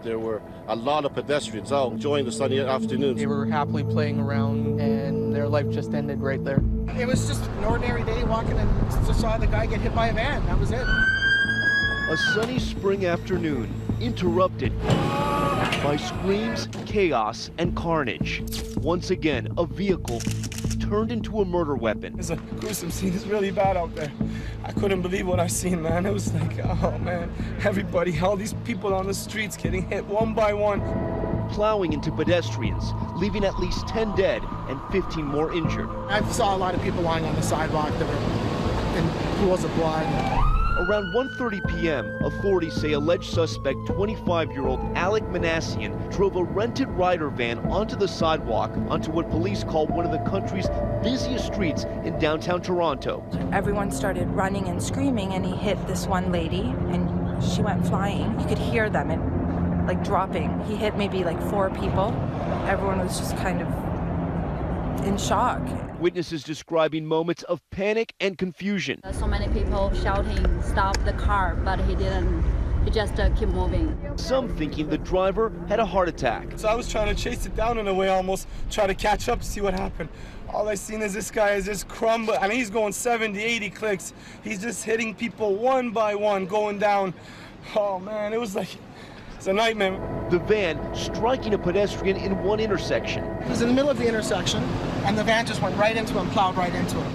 there were a lot of pedestrians out enjoying the sunny afternoon. They were happily playing around, and their life just ended right there. It was just an ordinary day walking and just saw the guy get hit by a van. That was it. A sunny spring afternoon interrupted by screams, chaos, and carnage. Once again, a vehicle turned into a murder weapon. It's a gruesome scene. It's really bad out there. I couldn't believe what I seen, man. It was like, oh man, everybody, all these people on the streets getting hit one by one. Plowing into pedestrians, leaving at least 10 dead and 15 more injured. I saw a lot of people lying on the sidewalk that were in pools of blood. Around 1:30 p.m., authorities say alleged suspect 25-year-old Alec Manassian drove a rented rider van onto the sidewalk onto what police call one of the country's busiest streets in downtown Toronto. Everyone started running and screaming, and he hit this one lady, and she went flying. You could hear them and like dropping. He hit maybe like 4 people. Everyone was just kind of in shock. Witnesses describing moments of panic and confusion. So many people shouting, stop the car, but he didn't. He just kept moving. Some thinking the driver had a heart attack. So I was trying to chase it down in a way, almost try to catch up to see what happened. All I seen is this guy is just crumble. I mean, he's going 70, 80 clicks. He's just hitting people one by one, going down. Oh man, it was like, it's a nightmare. The van striking a pedestrian in one intersection. He was in the middle of the intersection, and the van just went right into him, plowed right into him.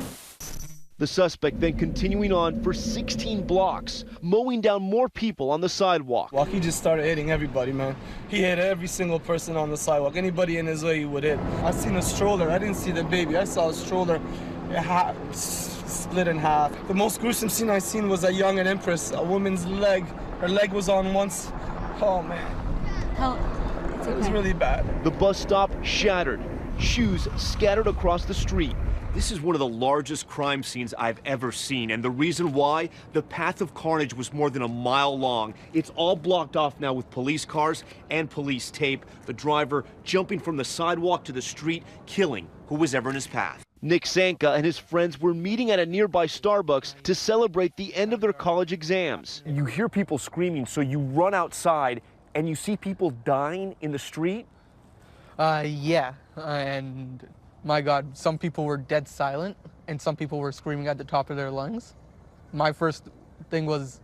The suspect then continuing on for 16 blocks, mowing down more people on the sidewalk. Well, he just started hitting everybody, man. He hit every single person on the sidewalk. Anybody in his way he would hit. I seen a stroller. I didn't see the baby. I saw a stroller split in half. The most gruesome scene I seen was a young empress, a woman's leg. Her leg was on once. Oh, man. It was really bad. The bus stop shattered, shoes scattered across the street. This is one of the largest crime scenes I've ever seen, and the reason why, the path of carnage was more than a mile long. It's all blocked off now with police cars and police tape. The driver jumping from the sidewalk to the street, killing who was ever in his path. Nick Sanka and his friends were meeting at a nearby Starbucks to celebrate the end of their college exams. You hear people screaming, so you run outside and you see people dying in the street? Yeah, and my God, some people were dead silent, and some people were screaming at the top of their lungs. My first thing was,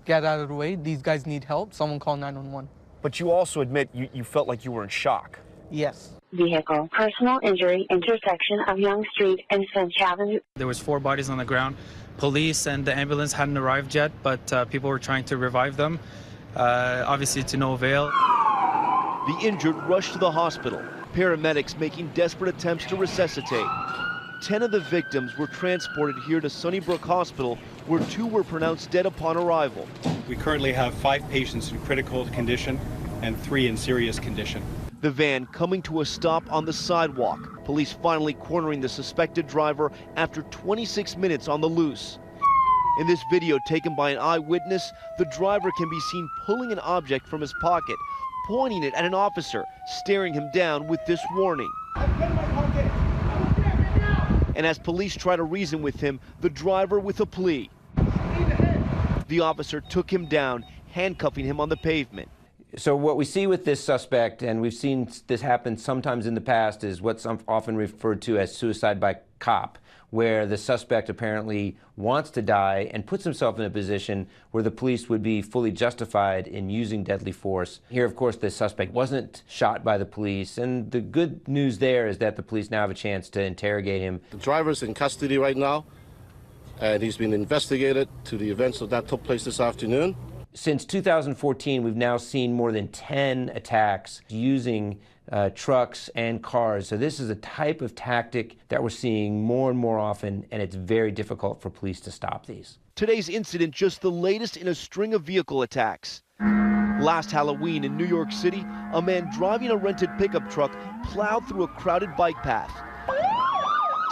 get out of the way. These guys need help. Someone call 911. But you also admit you felt like you were in shock. Yes. Vehicle. Personal injury, intersection of Yonge Street and Finch Avenue. There was 4 bodies on the ground. Police and the ambulance hadn't arrived yet, but people were trying to revive them. Obviously to no avail. The injured rushed to the hospital. Paramedics making desperate attempts to resuscitate. 10 of the victims were transported here to Sunnybrook Hospital, where 2 were pronounced dead upon arrival. We currently have 5 patients in critical condition and 3 in serious condition. The van coming to a stop on the sidewalk. Police finally cornering the suspected driver after 26 minutes on the loose. In this video taken by an eyewitness, the driver can be seen pulling an object from his pocket, pointing it at an officer, staring him down with this warning. And as police try to reason with him, the driver with a plea. The officer took him down, handcuffing him on the pavement. So what we see with this suspect, and we've seen this happen sometimes in the past, is what's often referred to as suicide by cop, where the suspect apparently wants to die and puts himself in a position where the police would be fully justified in using deadly force. Here, of course, the suspect wasn't shot by the police, and the good news there is that the police now have a chance to interrogate him. The driver's in custody right now, and he's been investigated to the events that took place this afternoon. Since 2014, we've now seen more than 10 attacks using trucks and cars. So this is a type of tactic that we're seeing more and more often, and it's very difficult for police to stop these. Today's incident just the latest in a string of vehicle attacks. Last Halloween in New York City, a man driving a rented pickup truck plowed through a crowded bike path,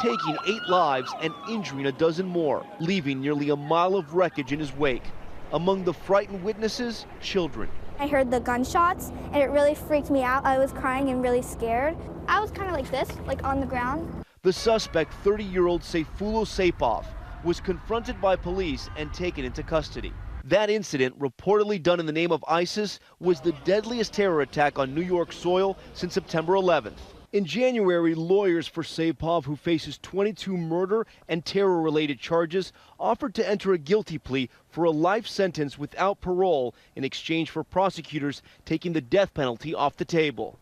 taking 8 lives and injuring a dozen more, leaving nearly a mile of wreckage in his wake. Among the frightened witnesses, children. I heard the gunshots, and it really freaked me out. I was crying and really scared. I was kind of like this, like on the ground. The suspect, 30-year-old Seyfulo Saipov, was confronted by police and taken into custody. That incident, reportedly done in the name of ISIS, was the deadliest terror attack on New York soil since September 11th. In January, lawyers for Saipov, who faces 22 murder and terror-related charges, offered to enter a guilty plea for a life sentence without parole in exchange for prosecutors taking the death penalty off the table.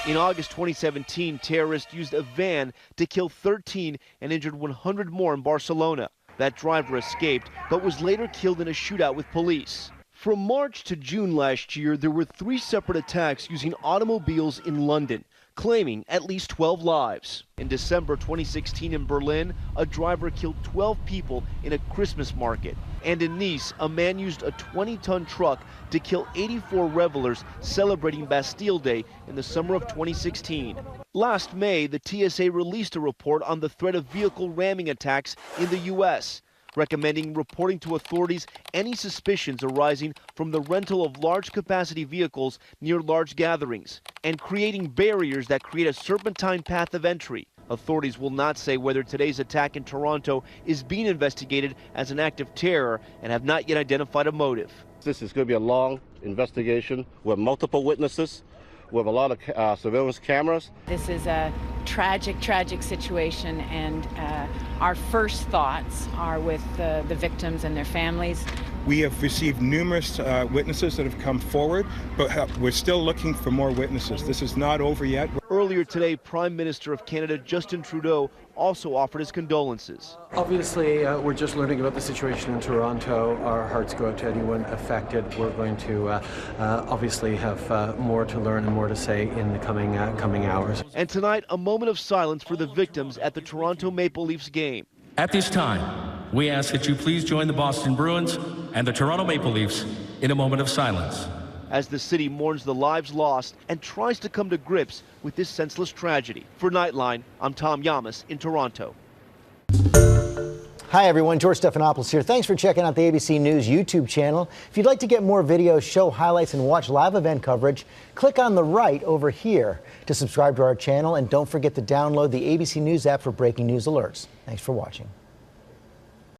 In August 2017, terrorists used a van to kill 13 and injured 100 more in Barcelona. That driver escaped, but was later killed in a shootout with police. From March to June last year, there were 3 separate attacks using automobiles in London, claiming at least 12 lives. In December 2016 in Berlin, a driver killed 12 people in a Christmas market. And in Nice, a man used a 20-ton truck to kill 84 revelers celebrating Bastille Day in the summer of 2016. Last May, the TSA released a report on the threat of vehicle ramming attacks in the U.S., recommending reporting to authorities any suspicions arising from the rental of large-capacity vehicles near large gatherings, and creating barriers that create a serpentine path of entry. Authorities will not say whether today's attack in Toronto is being investigated as an act of terror and have not yet identified a motive. This is going to be a long investigation with multiple witnesses, with a lot of surveillance cameras. This is a tragic, tragic situation, and our first thoughts are with the victims and their families. We have received numerous witnesses that have come forward, but we're still looking for more witnesses. This is not over yet. Earlier today, Prime Minister of Canada Justin Trudeau also offered his condolences. Obviously, we're just learning about the situation in Toronto. Our hearts go out to anyone affected. We're going to obviously have more to learn and more to say in the coming hours. And tonight, a moment of silence for the victims at the Toronto Maple Leafs game. At this time, we ask that you please join the Boston Bruins and the Toronto Maple Leafs in a moment of silence, as the city mourns the lives lost and tries to come to grips with this senseless tragedy. For Nightline, I'm Tom Yamas in Toronto. Hi everyone, George Stephanopoulos here. Thanks for checking out the ABC News YouTube channel. If you'd like to get more videos, show highlights, and watch live event coverage, click on the right over here to subscribe to our channel, and don't forget to download the ABC News app for breaking news alerts. Thanks for watching.